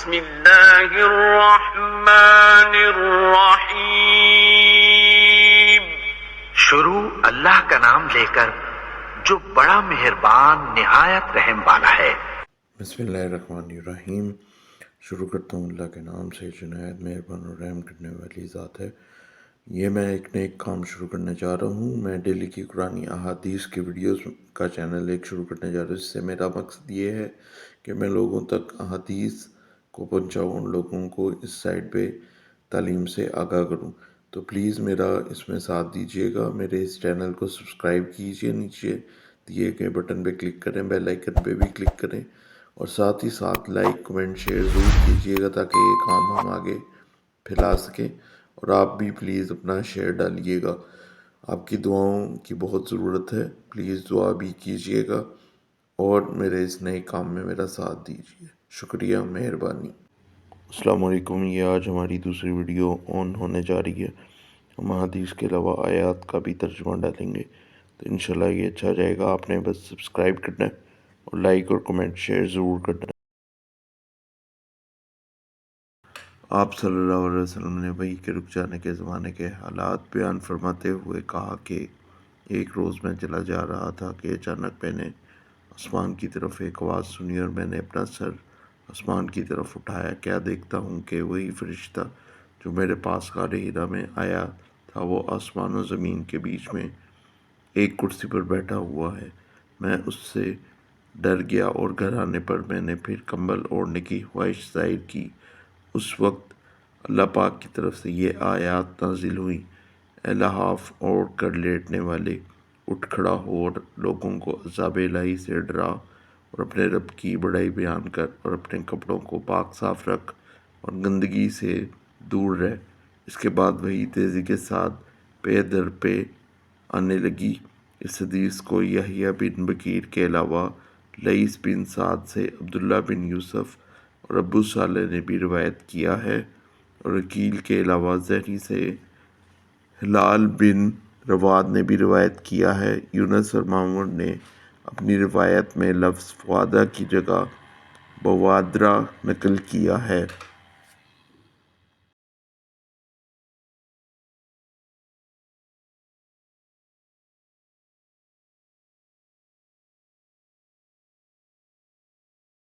بسم اللہ الرحمن الرحیم۔ شروع اللہ کا نام لے کر جو بڑا مہربان نہایت رحم والا ہے۔ بسم اللہ الرحمن الرحیم۔ شروع کرتا ہوں اللہ کے نام سے جو نہایت مہربان اور رحم کرنے والی ذات ہے۔ یہ میں ایک نیک کام شروع کرنے جا رہا ہوں۔ میں ڈیلی کی قرآن احادیث کی ویڈیوز کا چینل ایک شروع کرنے جا رہا ہوں۔ اس سے میرا مقصد یہ ہے کہ میں لوگوں تک احادیث کو پہنچاؤں، لوگوں کو اس سائٹ پہ تعلیم سے آگاہ کروں۔ تو پلیز میرا اس میں ساتھ دیجیے گا، میرے اس چینل کو سبسکرائب کیجیے، نیچے دیے گئے بٹن پہ کلک کریں، بیل آئیکن پہ بھی کلک کریں، اور ساتھ ہی ساتھ لائک کمنٹ شیئر ضرور کیجیے گا تاکہ یہ کام ہم آگے پھیلا سکیں۔ اور آپ بھی پلیز اپنا شیئر ڈالیے گا، آپ کی دعاؤں کی بہت ضرورت ہے، پلیز دعا بھی کیجیے گا اور میرے اس نئے کام میں میرا ساتھ دیجیے۔ شکریہ، مہربانی۔ السلام علیکم۔ یہ آج ہماری دوسری ویڈیو آن ہونے جا رہی ہے۔ ہم حدیث کے علاوہ آیات کا بھی ترجمہ ڈالیں گے، تو انشاءاللہ یہ اچھا جائے گا۔ آپ نے بس سبسکرائب کرنا ہے اور لائک اور کمنٹ شیئر ضرور کرنا ہے۔ آپ صلی اللہ علیہ وسلم نے وحی کے رک جانے کے زمانے کے حالات بیان فرماتے ہوئے کہا کہ ایک روز میں چلا جا رہا تھا کہ اچانک میں نے آسمان کی طرف ایک آواز سنی اور میں نے اپنا سر آسمان کی طرف اٹھایا۔ کیا دیکھتا ہوں کہ وہی فرشتہ جو میرے پاس غار حرا میں آیا تھا وہ آسمان و زمین کے بیچ میں ایک کرسی پر بیٹھا ہوا ہے۔ میں اس سے ڈر گیا اور گھر آنے پر میں نے پھر کمبل اوڑھنے کی خواہش ظاہر کی۔ اس وقت اللہ پاک کی طرف سے یہ آیات نازل ہوئیں: اے لحاف اوڑھ کر لیٹنے والے، اٹھ کھڑا ہو اور لوگوں کو عذاب الہی سے ڈرا اور اپنے رب کی بڑائی بیان کر، اور اپنے کپڑوں کو پاک صاف رکھ اور گندگی سے دور رہ۔ اس کے بعد وہی تیزی کے ساتھ پے در پے آنے لگی۔ اس حدیث کو یحییٰ بن بکیر کے علاوہ لیث بن سعد سے عبداللہ بن یوسف اور ابو صالح نے بھی روایت کیا ہے، اور وکیل کے علاوہ زہری سے ہلال بن رواد نے بھی روایت کیا ہے۔ یونس اور معمر نے اپنی روایت میں لفظ فوادہ کی جگہ بوادرہ نقل کیا ہے۔